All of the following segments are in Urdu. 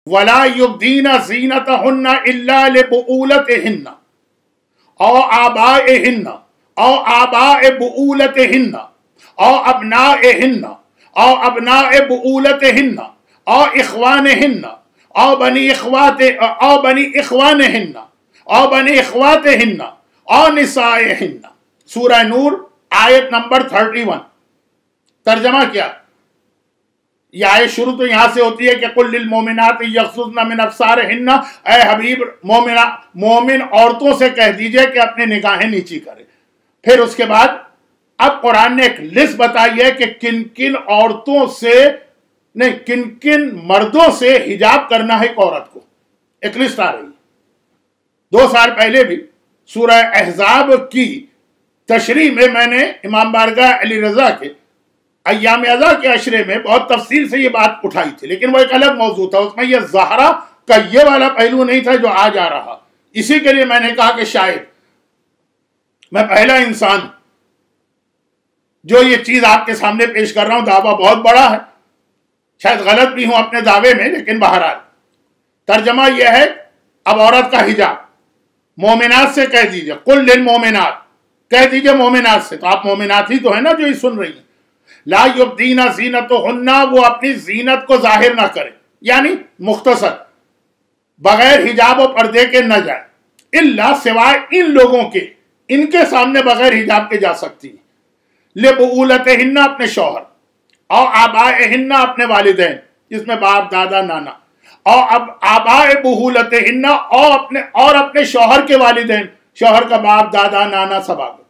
ولا یبدین زینتہن الا لبعولتہن او آبائہن او آباء بعولتہن او ابنائہن او ابناء بعولتہن او اخوانہن او بنی اخوانہن او بنی اخواتہن او نسائہن. سورہ نور آیت نمبر 31. ترجمہ کیا؟ یہ آیت شروع تو یہاں سے ہوتی ہے کہ قل للمومنات یغضضن من ابصارہن، اے حبیب مومن عورتوں سے کہہ دیجئے کہ اپنے نگاہیں نیچی کریں. پھر اس کے بعد اب قرآن نے ایک لسٹ بتائی ہے کہ کن کن عورتوں سے نہیں، کن کن مردوں سے حجاب کرنا ہے ایک عورت کو. ایک لسٹ آ رہی ہے. 2 سال پہلے بھی سورہ احزاب کی تشریح میں نے امام بارگاہ علی رضا کے ایام ازا کے عشرے میں بہت تفصیل سے یہ بات اٹھائی تھی، لیکن وہ ایک الگ موضوع تھا. اس میں یہ زہرا کا یہ والا پہلو نہیں تھا جو آج آ رہا. اسی کے لیے میں نے کہا کہ شاید میں پہلا انسان جو یہ چیز آپ کے سامنے پیش کر رہا ہوں. دعویٰ بہت بڑا ہے، شاید غلط بھی ہوں اپنے دعوے میں، لیکن بہرحال ترجمہ یہ ہے. اب عورت کا حجاب مومنات سے کہہ دیجئے، قل للمومنات، کہہ دیجئے مومنات سے. تو آپ مومنات ہی تو ہیں نا جو یہ سن رہی ہیں. لا یبدین زینتہن، وہ اپنی زینت کو ظاہر نہ کرے، یعنی مختصر بغیر حجاب و پردے کے نہ جائے. الا، سوائے ان لوگوں کے، ان کے سامنے بغیر حجاب کے جا سکتی ہیں. لبعولتہن، اپنے شوہر، او آبائہن، اپنے والدین جس میں باپ دادا نانا، او آباء بعولتہن، اور اپنے شوہر کے والدین، شوہر کا باپ دادا نانا سب آگے،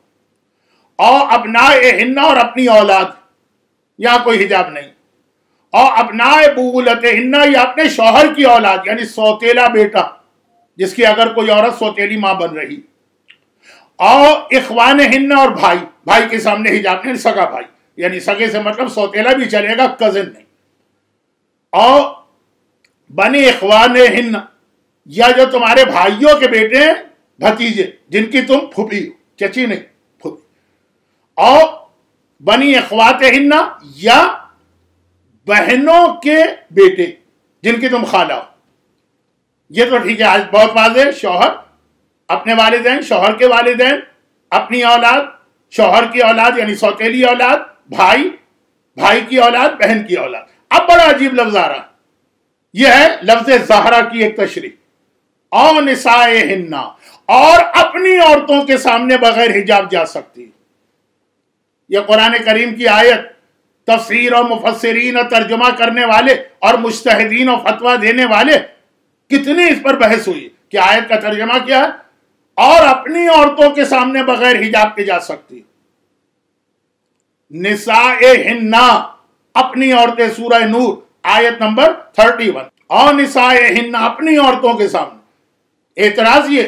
او ابنائہن، اور اپنی اولاد، یہاں کوئی حجاب نہیں، او ابناء بعولتہن، یا اپنے شوہر کی اولاد یعنی سوتیلا بیٹا جس کی اگر کوئی عورت سوتیلی ماں بن رہی، او اخوانہن، اور بھائی کے سامنے حجاب نہیں، سگا بھائی، یعنی سگے سے مطلب سوتیلا بھی چلے گا، کزن نہیں. او بنی اخوانہن، یا جو تمہارے بھائیوں کے بیٹے ہیں، بھتیجے جن کی تم پھوپھی ہو، چچی نہیں پھوپھی. او بنی اخواتہن، یا بہنوں کے بیٹے جن کی تم خالہ ہو. یہ تو ٹھیک ہے، آج بہت واضح. شوہر، اپنے والدین، شوہر کے والدین، اپنی اولاد، شوہر کی اولاد یعنی سوتیلی اولاد، بھائی کی اولاد، بہن کی اولاد. اب بڑا عجیب لفظ آ رہا، یہ ہے لفظ زہرا کی ایک تشریح. او نسائہن، اور اپنی عورتوں کے سامنے بغیر حجاب جا سکتی. یہ قرآن کریم کی آیت تفسیر اور مفسرین اور ترجمہ کرنے والے اور مجتہدین اور فتویٰ دینے والے کتنی اس پر بحث ہوئی کہ آیت کا ترجمہ کیا ہے. اور اپنی عورتوں کے سامنے بغیر حجاب کے جا سکتی. نسائہن، اپنی عورتیں، سورہ نور آیت نمبر 31. اور نسائہن، اپنی عورتوں کے سامنے. اعتراض یہ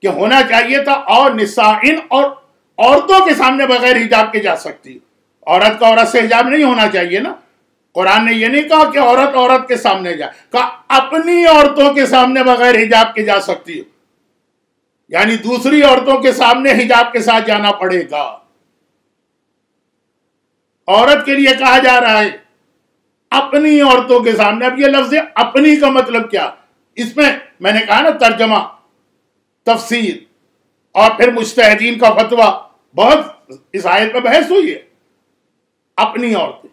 کہ ہونا چاہیے تھا اور نسائن، اور عورتوں کے سامنے بغیر حجاب کے جا سکتی. عورت کا عورت سے حجاب نہیں ہونا چاہیے نا. قرآن نے یہ نہیں کہا کہ عورت کے سامنے جائے، کہا اپنی عورتوں کے سامنے بغیر حجاب کے جا سکتی ہو، یعنی دوسری عورتوں کے سامنے حجاب کے ساتھ جانا پڑے گا. عورت کے لیے کہا جا رہا ہے اپنی عورتوں کے سامنے. اب یہ لفظ اپنی کا مطلب کیا؟ اس میں نے کہا نا ترجمہ، تفسیر اور پھر مجتہدین کا فتویٰ، بہت اس آیت پہ بحث ہوئی ہے. اپنی عورتیں،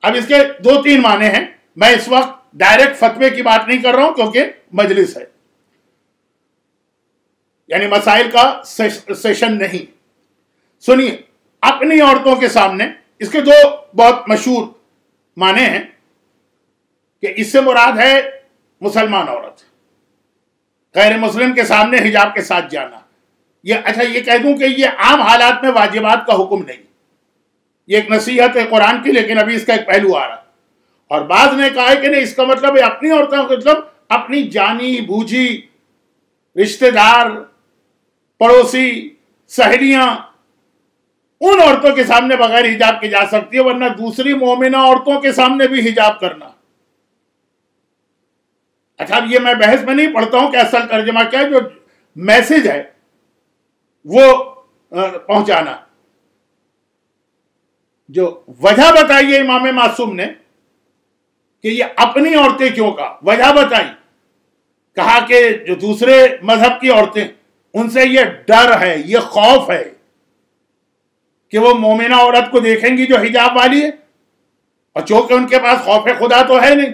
اب اس کے 2-3 معنی ہیں. میں اس وقت ڈائریکٹ فتوے کی بات نہیں کر رہا ہوں کیونکہ مجلس ہے، یعنی مسائل کا سیشن نہیں. سنیے، اپنی عورتوں کے سامنے، اس کے 2 بہت مشہور معنی ہیں کہ اس سے مراد ہے مسلمان عورت، غیر مسلم کے سامنے حجاب کے ساتھ جانا. اچھا یہ کہہ دوں کہ یہ عام حالات میں واجبات کا حکم نہیں، یہ ایک نصیحت ہے قرآن کی، لیکن ابھی اس کا ایک پہلو آ رہا. اور بعض نے کہا ہے کہ نہیں، اس کا مطلب ہے اپنی عورتوں کا مطلب اپنی جانی بوجھی، رشتہ دار، پڑوسی، سہیلیاں، ان عورتوں کے سامنے بغیر حجاب کے جا سکتی ہے، ورنہ دوسری مومنہ عورتوں کے سامنے بھی حجاب کرنا. اچھا اب یہ میں بحث میں نہیں پڑھتا ہوں کہ اصل ترجمہ کیا ہے، جو میسج ہے وہ پہنچانا. جو وجہ بتائی ہے امام معصوم نے کہ یہ اپنی عورتیں کیوں کہا؟ وجہ بتائی، کہا کہ جو دوسرے مذہب کی عورتیں ان سے یہ ڈر ہے، یہ خوف ہے کہ وہ مومنہ عورت کو دیکھیں گی جو حجاب والی ہے، اور چونکہ ان کے پاس خوف خدا تو ہے نہیں،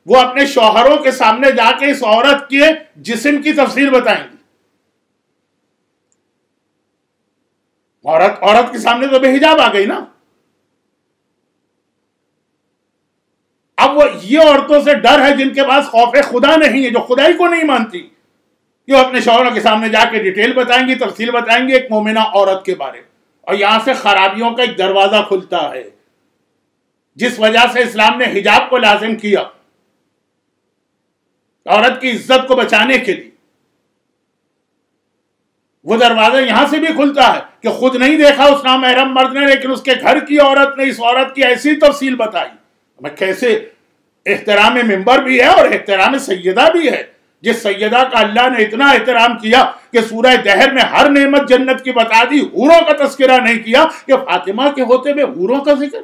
وہ اپنے شوہروں کے سامنے جا کے اس عورت کے جسم کی تفصیل بتائیں گی۔ عورت کے سامنے تو بے حجاب آ گئی نا۔ اب وہ یہ عورتوں سے ڈر ہے جن کے پاس خوف خدا نہیں ہے، جو خدائی کو نہیں مانتی، کہ وہ اپنے شوہروں کے سامنے جا کے ڈیٹیل بتائیں گی، تفصیل بتائیں گی ایک مومنہ عورت کے بارے۔ اور یہاں سے خرابیوں کا ایک دروازہ کھلتا ہے، جس وجہ سے اسلام نے حجاب کو لازم کیا عورت کی عزت کو بچانے کے لیے۔ وہ دروازہ یہاں سے بھی کھلتا ہے کہ خود نہیں دیکھا اس نامحرم مرد نے، لیکن اس کے گھر کی عورت نے اس عورت کی ایسی تفصیل بتائی۔ کیسے احترام ممبر بھی ہے اور احترام سیدہ بھی ہے، جس سیدہ کا اللہ نے اتنا احترام کیا کہ سورہ دہر میں ہر نعمت جنت کی بتا دی، حوروں کا تذکرہ نہیں کیا، کہ فاطمہ کے ہوتے ہوئے حوروں کا ذکر۔